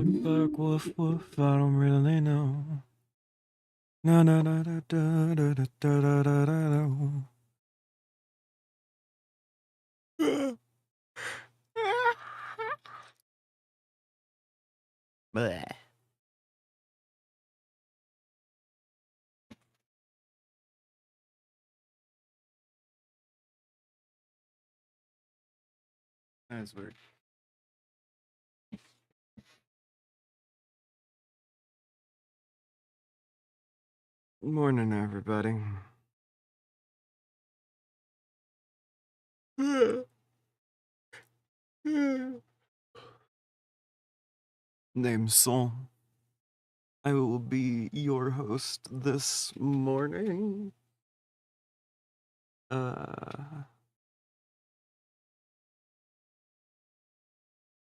buck, woof, woof, I don't really know. No, no, no, da, da, da, da, da, da, da, da. Bleh. That's weird. Morning, everybody. Name's Soul. I will be your host this morning.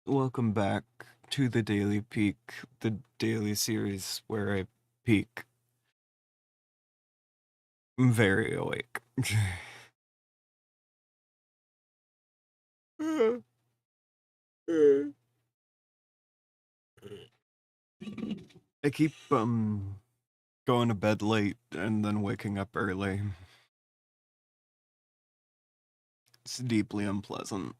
Welcome back to the Daily Peak, the daily series where I peak. I'm very awake. I keep going to bed late and then waking up early. It's deeply unpleasant.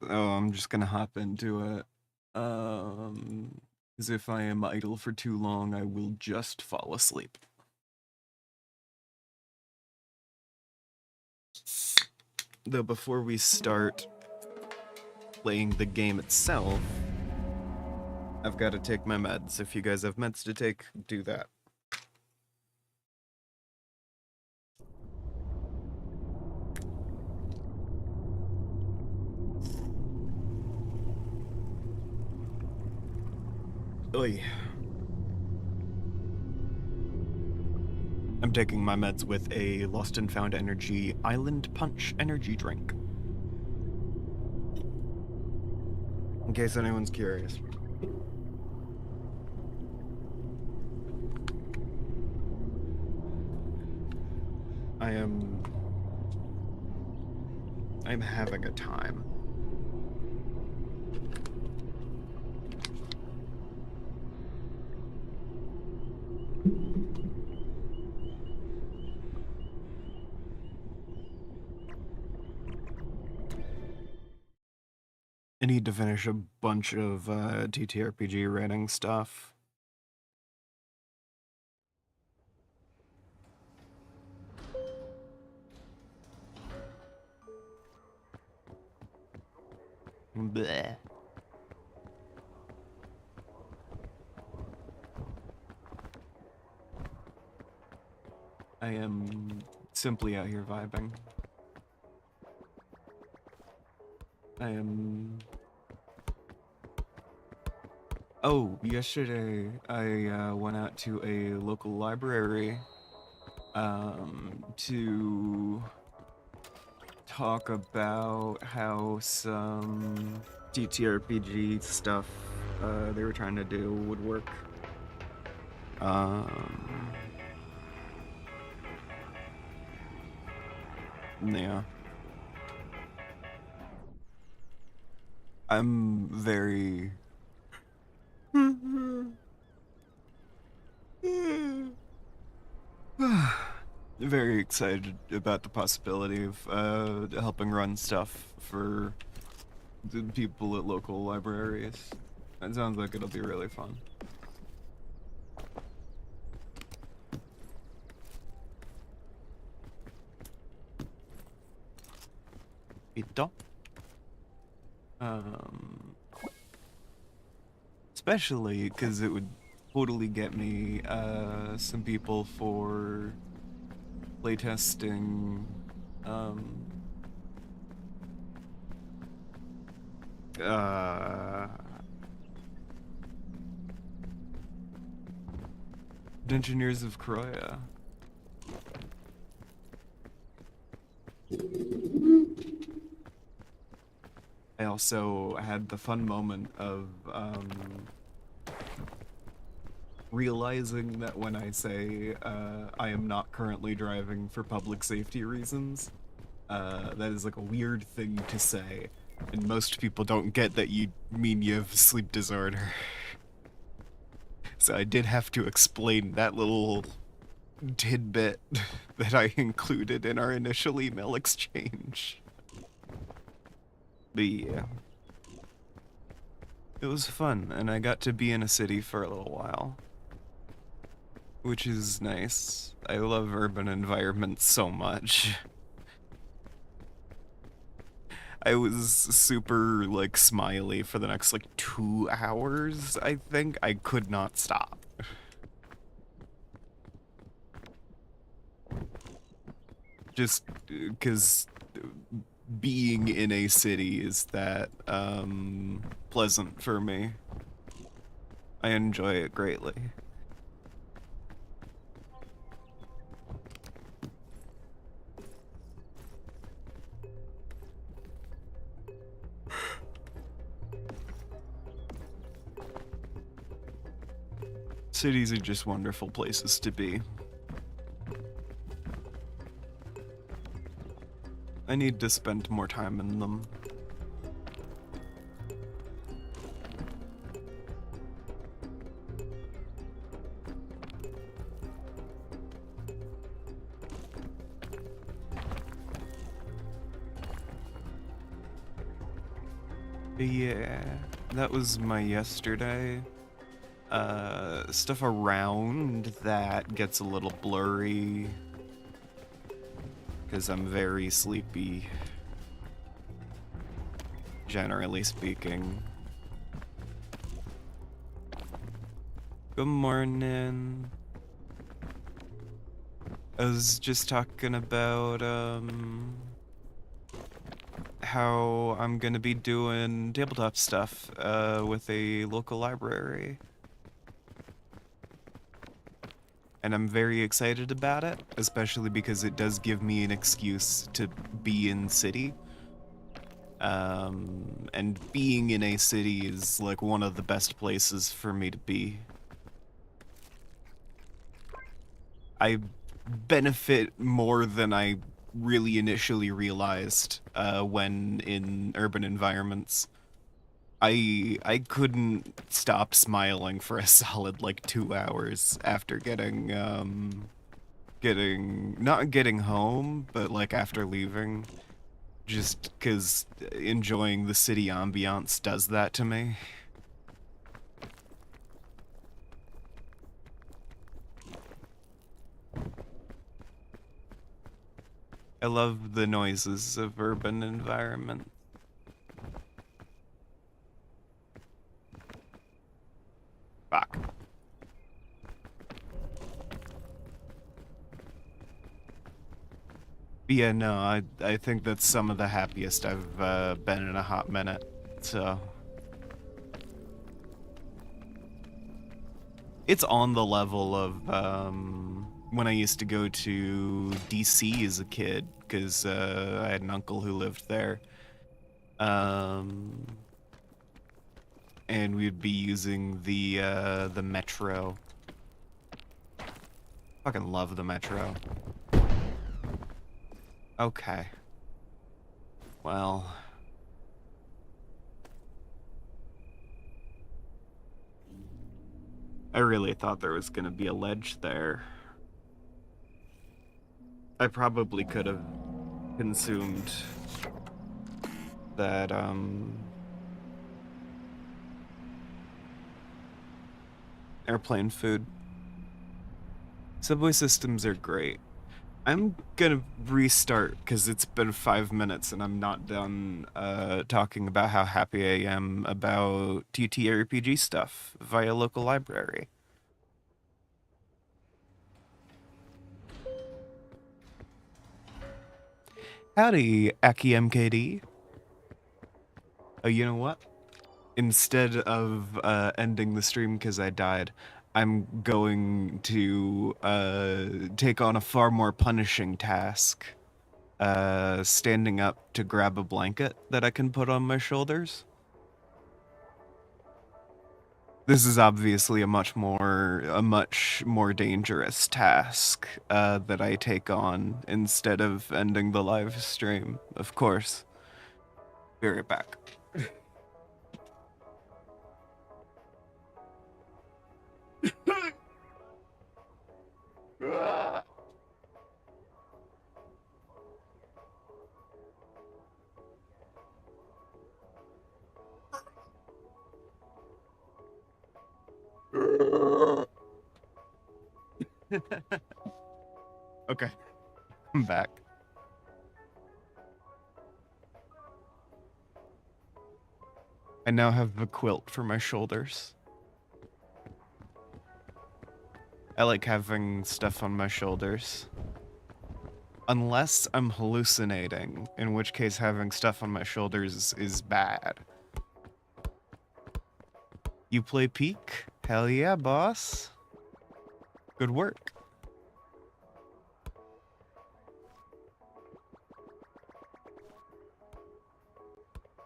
Oh, I'm just gonna hop into it. Because if I am idle for too long, I will just fall asleep. Though before we start playing the game itself, I've got to take my meds. If you guys have meds to take, do that. Oy. I'm taking my meds with a Lost and Found Energy Island Punch energy drink. In case anyone's curious. I'm having a time. I need to finish a bunch of TTRPG rating stuff. Bleh. I am simply out here vibing. Oh, yesterday I went out to a local library to talk about how some TTRPG stuff they were trying to do would work. Yeah. I'm very very excited about the possibility of helping run stuff for the people at local libraries. It sounds like it'll be really fun. Ito. Especially because it would totally get me some people for playtesting Engineers of Croya. I also had the fun moment of realizing that when I say I am not currently driving for public safety reasons, that is like a weird thing to say, And most people don't get that you mean you have a sleep disorder. So I did have to explain that little tidbit that I included in our initial email exchange. But yeah. It was fun, and I got to be in a city for a little while. Which is nice. I love urban environments so much. I was super, like, smiley for the next, like, 2 hours, I think. I could not stop. Just because being in a city is that, pleasant for me. I enjoy it greatly. Cities are just wonderful places to be. I need to spend more time in them. Yeah, that was my yesterday. Stuff around that gets a little blurry because I'm very sleepy, generally speaking. Good morning. I was just talking about, how I'm gonna be doing tabletop stuff, with a local library. And I'm very excited about it, especially because it does give me an excuse to be in city. And being in a city is like one of the best places for me to be. I benefit more than I really initially realized when in urban environments. I couldn't stop smiling for a solid like 2 hours after not getting home, but like after leaving, just because enjoying the city ambiance does that to me. I love the noises of urban environment. Fuck. Yeah, no, I think that's some of the happiest I've been in a hot minute, so. It's on the level of when I used to go to DC as a kid, because I had an uncle who lived there. And we'd be using the metro. Fucking love the metro. Okay. Well. I really thought there was gonna be a ledge there. I probably could have consumed that, airplane food. Subway systems are great. I'm gonna restart because it's been 5 minutes and I'm not done talking about how happy I am about TTRPG stuff via local library. Howdy, Aki MKD. Oh, you know what? Instead of ending the stream because I died, I'm going to take on a far more punishing task. Standing up to grab a blanket that I can put on my shoulders. This is obviously a much more dangerous task that I take on instead of ending the live stream, of course. Be right back. Okay, I'm back. I now have a quilt for my shoulders. I like having stuff on my shoulders. Unless I'm hallucinating, in which case having stuff on my shoulders is bad. You play Peak? Hell yeah, boss. Good work.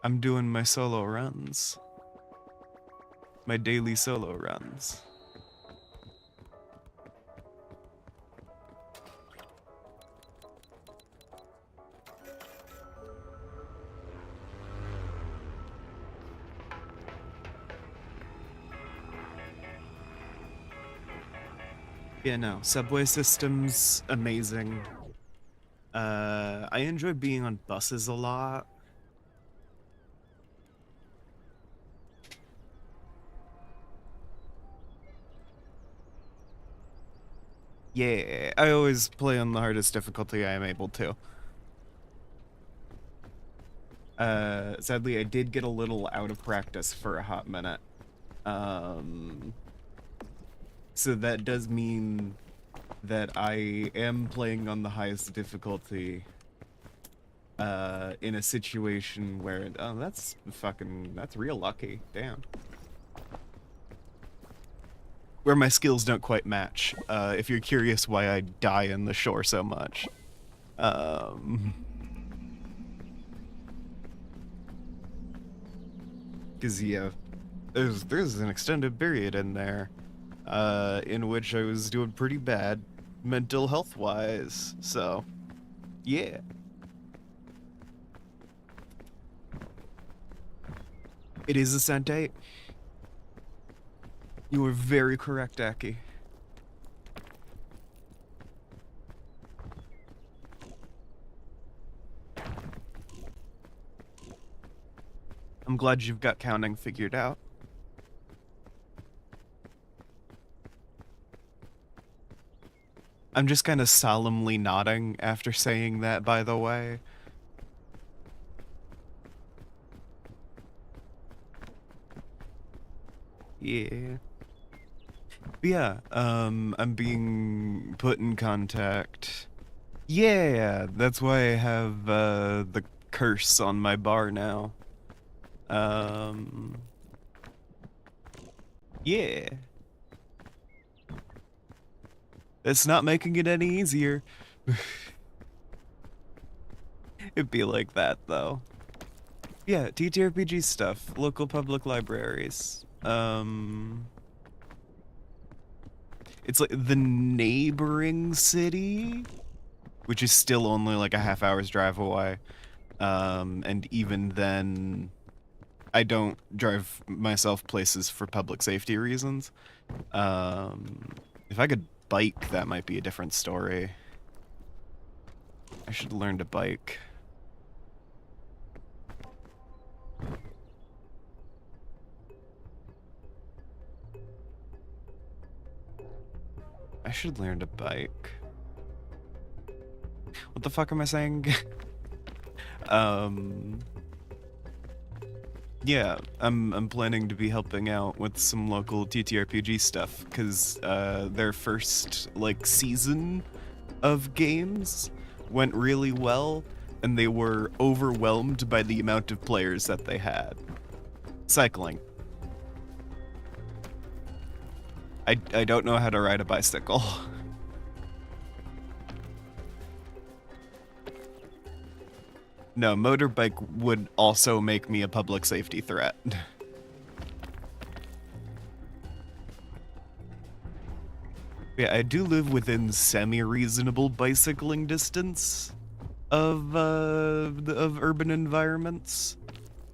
I'm doing my solo runs. My daily solo runs. Yeah, no, subway system's amazing. I enjoy being on buses a lot. Yeah, I always play on the hardest difficulty I am able to. Sadly, I did get a little out of practice for a hot minute. So that does mean that I am playing on the highest difficulty, in a situation where, oh, that's real lucky, damn. Where my skills don't quite match, if you're curious why I die in the shore so much. Cause yeah, there's an extended period in there, in which I was doing pretty bad mental health wise, so yeah. It is Ascent 8. You were very correct, Aki. I'm glad you've got counting figured out. I'm just kind of solemnly nodding after saying that, by the way. Yeah. But yeah, I'm being put in contact. Yeah, that's why I have, the curse on my bar now. Yeah. It's not making it any easier. It'd be like that, though. Yeah, TTRPG stuff, local public libraries. It's like the neighboring city, which is still only like a half hour's drive away. And even then, I don't drive myself places for public safety reasons. If I could bike, that might be a different story. I should learn to bike. I should learn to bike. What the fuck am I saying? Yeah, I'm planning to be helping out with some local TTRPG stuff, because their first, like, season of games went really well, and they were overwhelmed by the amount of players that they had. Cycling. I don't know how to ride a bicycle. No, motorbike would also make me a public safety threat. Yeah, I do live within semi-reasonable bicycling distance of urban environments.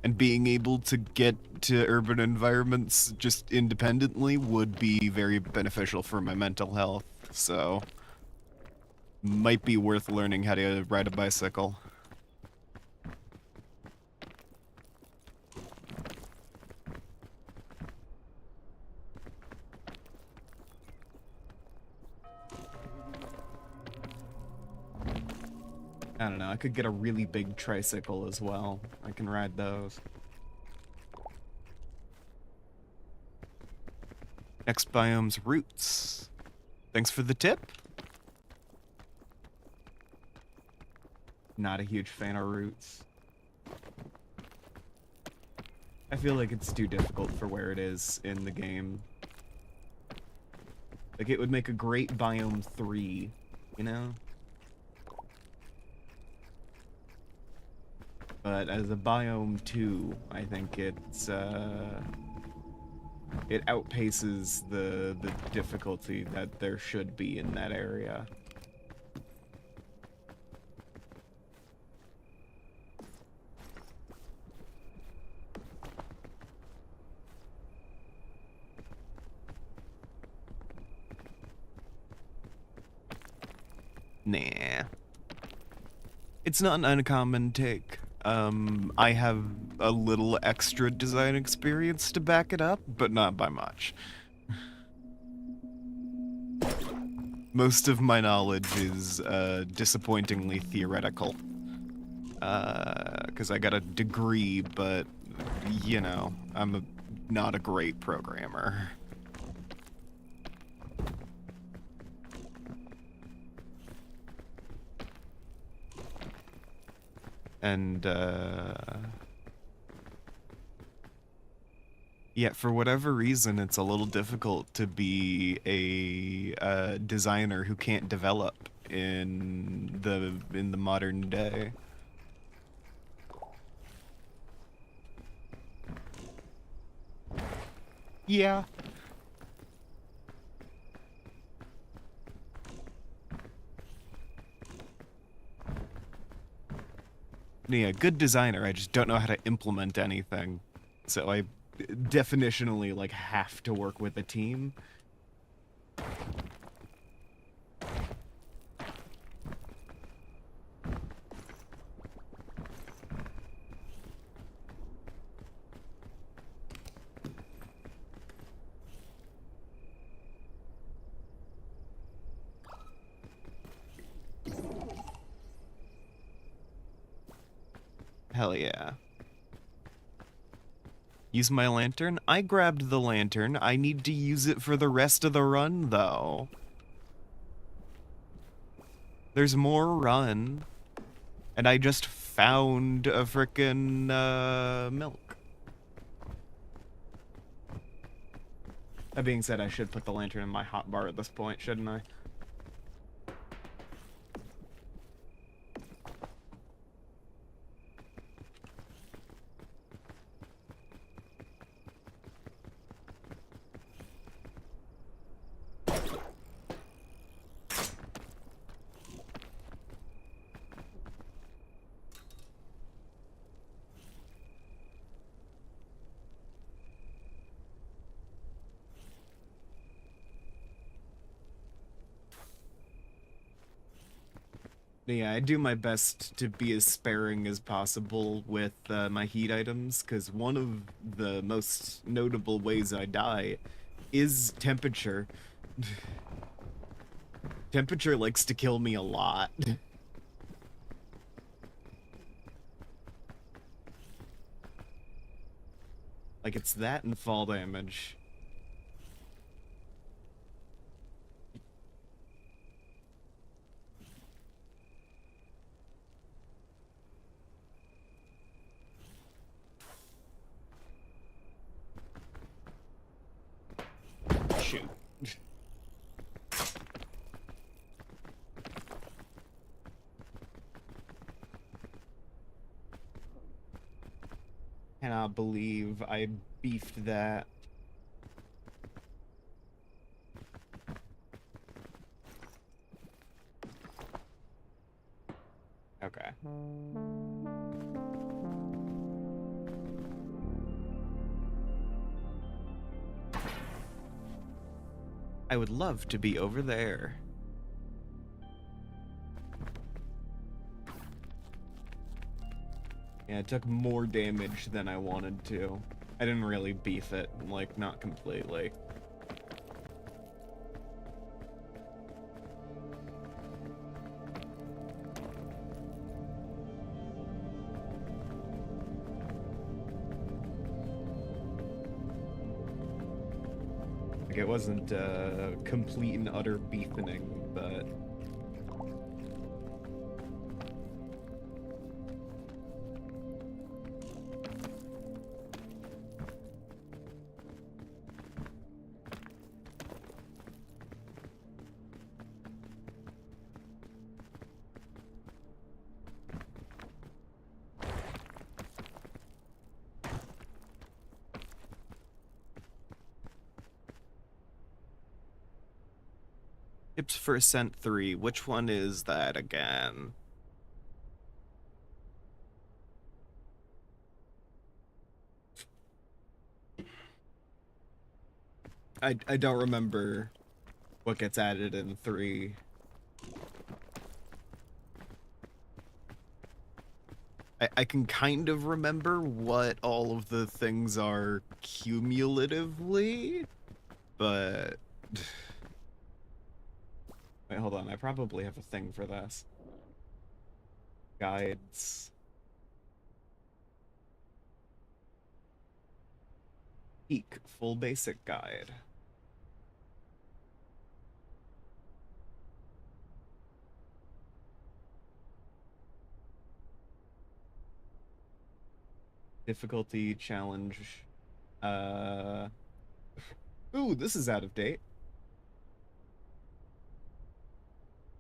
And being able to get to urban environments just independently would be very beneficial for my mental health, so might be worth learning how to ride a bicycle. I don't know, I could get a really big tricycle as well. I can ride those. Next biome's roots. Thanks for the tip. Not a huge fan of roots. I feel like it's too difficult for where it is in the game. Like, it would make a great biome 3, you know? But as a biome 2, I think it's, it outpaces the difficulty that there should be in that area. Nah. It's not an uncommon take. I have a little extra design experience to back it up, but not by much. Most of my knowledge is disappointingly theoretical. Because I got a degree, but, you know, not a great programmer. And, yeah, for whatever reason, it's a little difficult to be a designer who can't develop in the modern day. Yeah. Yeah, good designer, I just don't know how to implement anything. So I definitionally, like, have to work with a team. Hell yeah. Use my lantern? I grabbed the lantern. I need to use it for the rest of the run, though. There's more run. And I just found a frickin' milk. That being said, I should put the lantern in my hotbar at this point, shouldn't I? Yeah, I do my best to be as sparing as possible with my heat items, because one of the most notable ways I die is temperature. Temperature likes to kill me a lot. Like, it's that and fall damage. Shoot. Cannot believe I beefed that. Okay. I would love to be over there. Yeah, it took more damage than I wanted to. I didn't really beef it, like, not completely. Like, it wasn't complete and utter beefening, but... Tips for Ascent 3. Which one is that again? I don't remember what gets added in 3. I can kind of remember what all of the things are cumulatively, but... Wait, hold on. I probably have a thing for this. Guides. Peak. Full basic guide. Difficulty challenge. Uh... Ooh, this is out of date.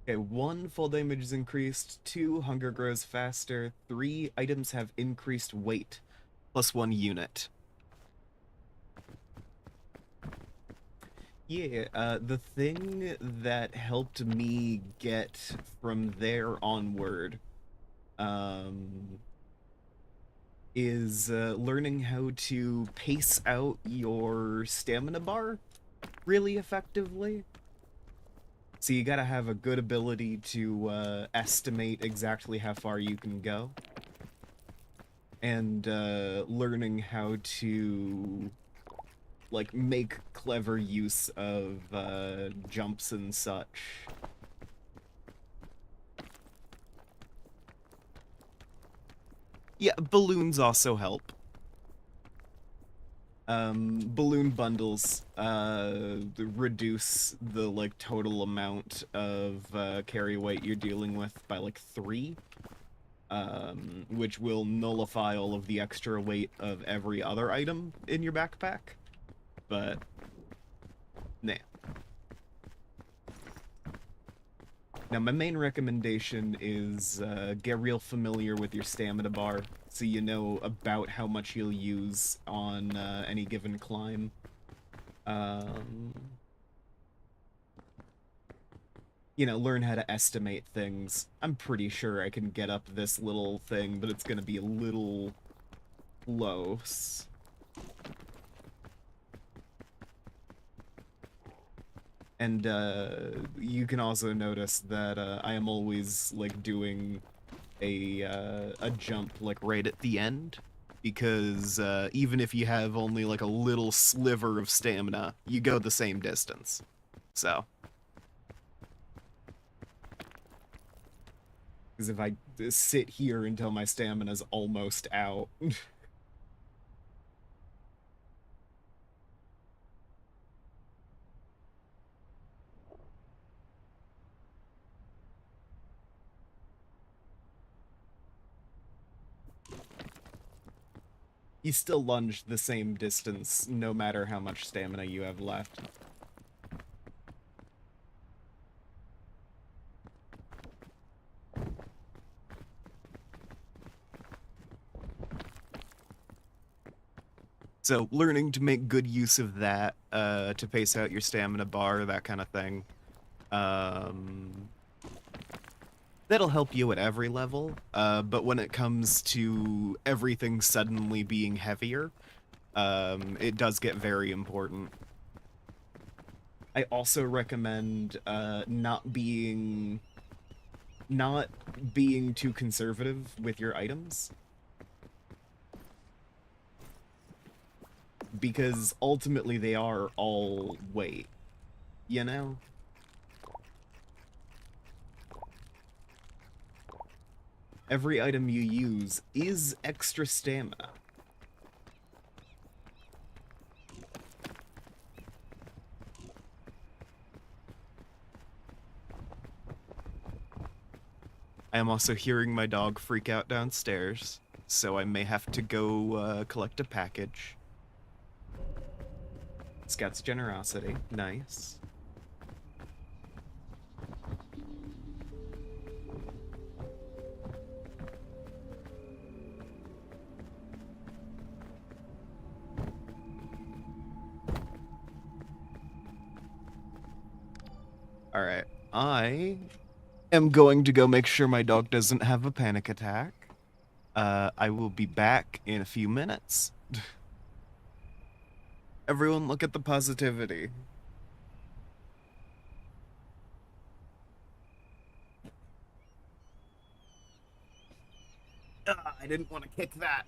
Okay, 1, full damage is increased. 2, hunger grows faster. 3, items have increased weight. Plus 1 unit. Yeah, the thing that helped me get from there onward, is learning how to pace out your stamina bar really effectively. So you gotta have a good ability to estimate exactly how far you can go. And learning how to, like, make clever use of jumps and such. Yeah, balloons also help. Balloon bundles reduce the, like, total amount of carry weight you're dealing with by, like, 3. Which will nullify all of the extra weight of every other item in your backpack. But, nah. Now, my main recommendation is get real familiar with your stamina bar, so you know about how much you'll use on any given climb. You know, learn how to estimate things. I'm pretty sure I can get up this little thing, but it's gonna be a little close. And you can also notice that I am always, like, doing a jump, like, right at the end, because even if you have only, like, a little sliver of stamina, you go the same distance. So, because if I sit here until my stamina's almost out... You still lunge the same distance, no matter how much stamina you have left. So, learning to make good use of that, to pace out your stamina bar, that kind of thing. That'll help you at every level, but when it comes to everything suddenly being heavier, it does get very important. I also recommend not being too conservative with your items, because ultimately they are all weight, you know? Every item you use is extra stamina. I am also hearing my dog freak out downstairs, so I may have to go collect a package. Scout's generosity, nice. Alright, I am going to go make sure my dog doesn't have a panic attack. I will be back in a few minutes. Everyone look at the positivity. I didn't want to kick that.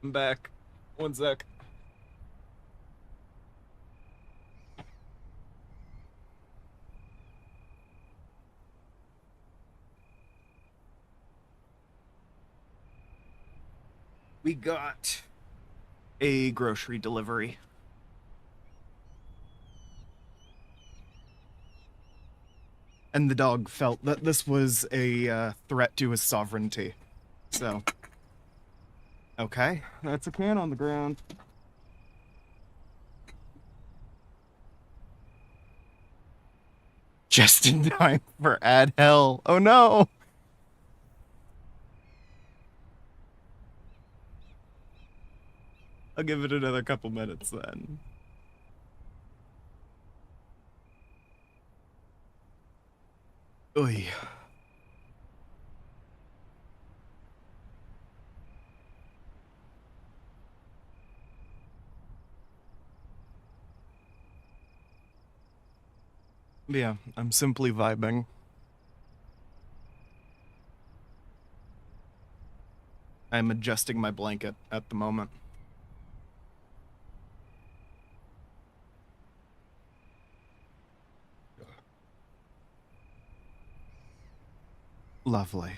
I'm back. One sec. We got a grocery delivery. And the dog felt that this was a threat to his sovereignty. So, okay, that's a can on the ground. Just in time for ad hell. Oh no! I'll give it another couple minutes then. Oy. Yeah, I'm simply vibing. I'm adjusting my blanket at the moment. Lovely.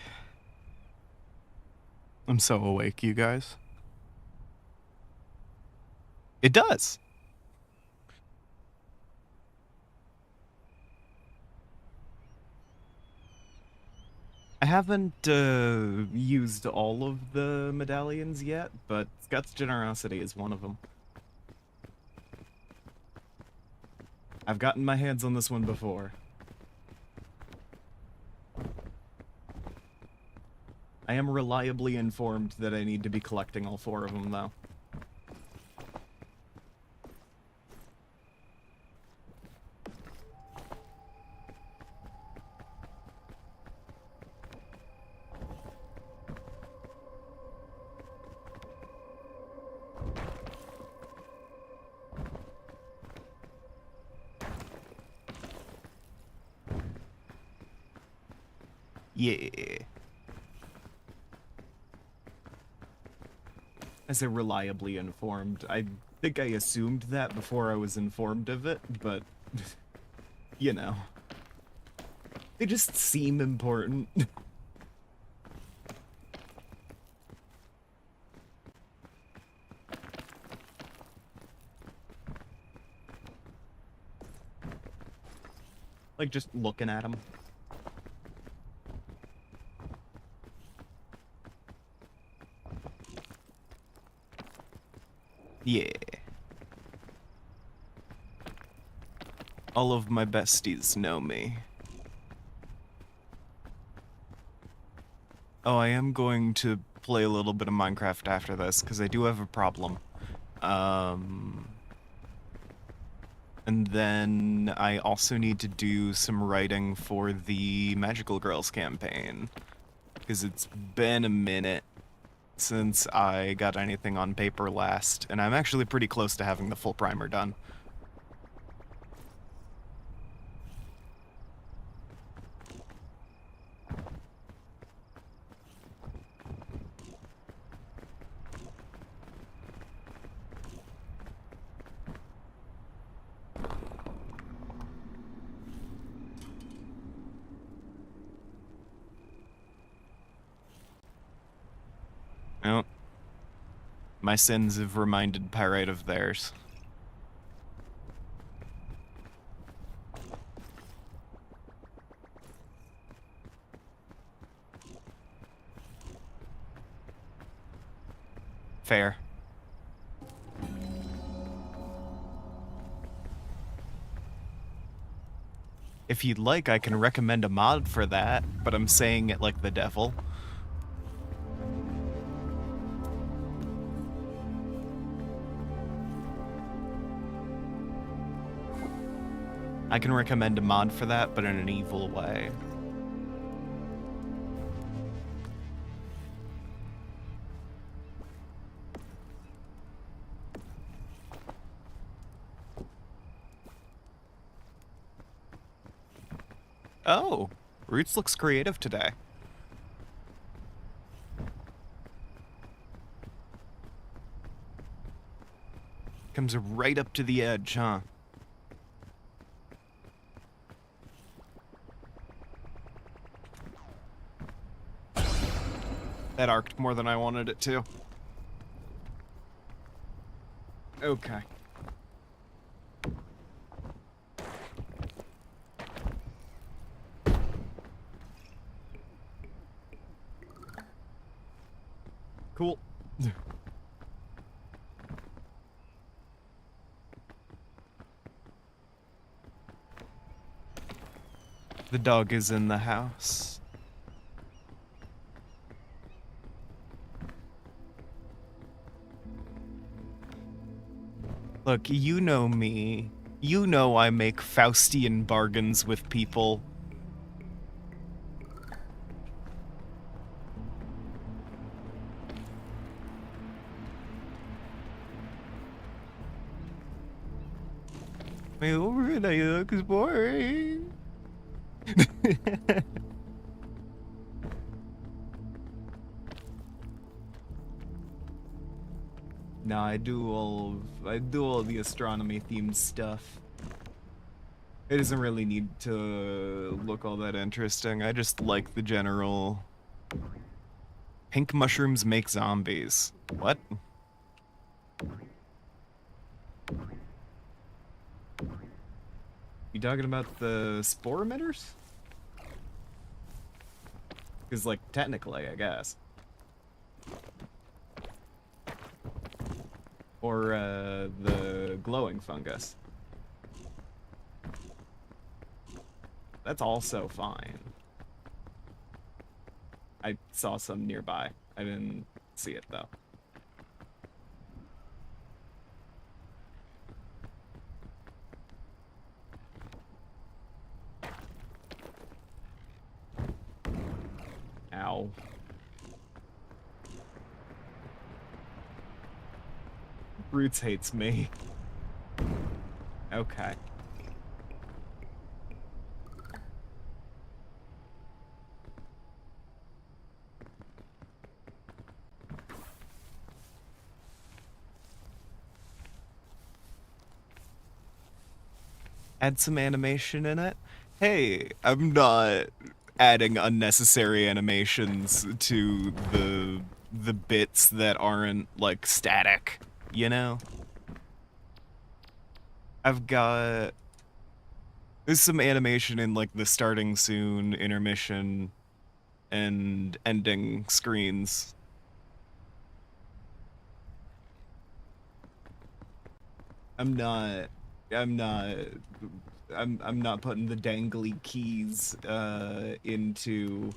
I'm so awake, you guys. It does. I haven't used all of the medallions yet, but Scott's Generosity is one of them. I've gotten my hands on this one before. I am reliably informed that I need to be collecting all 4 of them, though. Yeah. I say reliably informed. I think I assumed that before I was informed of it, but, you know. They just seem important. Like, just looking at them. Yeah. All of my besties know me. Oh, I am going to play a little bit of Minecraft after this, because I do have a problem. And then I also need to do some writing for the Magical Girls campaign, because it's been a minute since I got anything on paper last, and I'm actually pretty close to having the full primer done. Oh, my sins have reminded Pyrite of theirs. Fair. If you'd like, I can recommend a mod for that, but I'm saying it like the devil. I can recommend a mod for that, but in an evil way. Oh, Roots looks creative today. Comes right up to the edge, huh? That arced more than I wanted it to. Okay. Cool. The dog is in the house. Look, you know me. You know I make Faustian bargains with people. My overnight looks boring. No, I do all the astronomy themed stuff. It doesn't really need to look all that interesting. I just like the general pink mushrooms make zombies. What? You talking about the spore emitters? Because, like, technically, I guess. Or, the glowing fungus. That's also fine. I saw some nearby. I didn't see it, though. Ow. Roots hates me. Okay. Add some animation in it. Hey, I'm not adding unnecessary animations to the bits that aren't like static, you know? I've got there's some animation in like the starting soon, intermission, and ending screens. I'm not I'm not I'm not putting the dangly keys into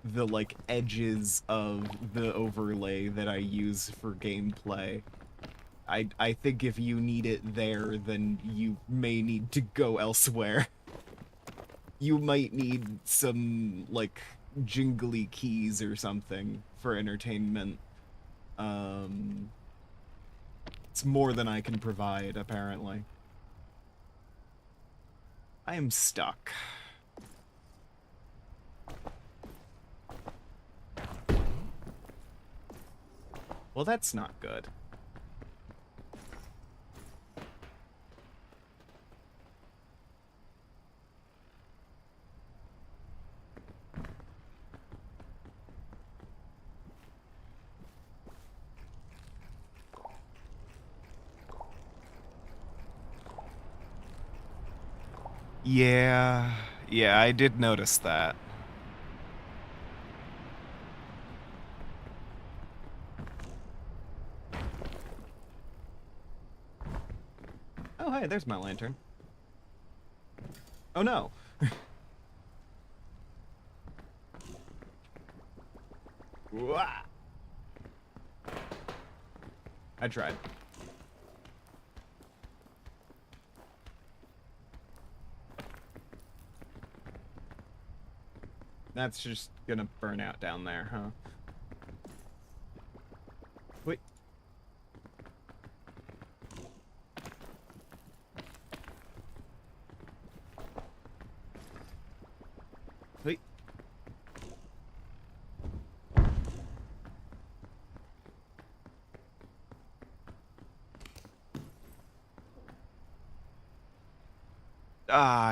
the like edges of the overlay that I use for gameplay. I think if you need it there, then you may need to go elsewhere. You might need some like jingly keys or something for entertainment. It's more than I can provide, apparently. I am stuck. Well, that's not good. Yeah, I did notice that. Oh, hey, there's my lantern. Oh, no. Wah! I tried. That's just gonna burn out down there, huh? Wait. Wait.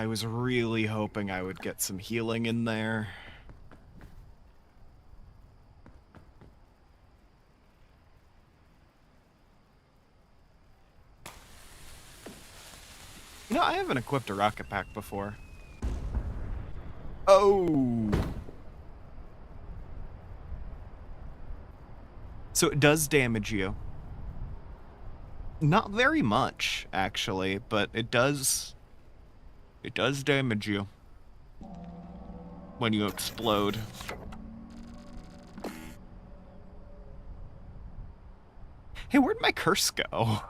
I was really hoping I would get some healing in there. You know, I haven't equipped a rocket pack before. Oh! So it does damage you. Not very much, actually, but it does damage you when you explode. Hey, where'd my curse go?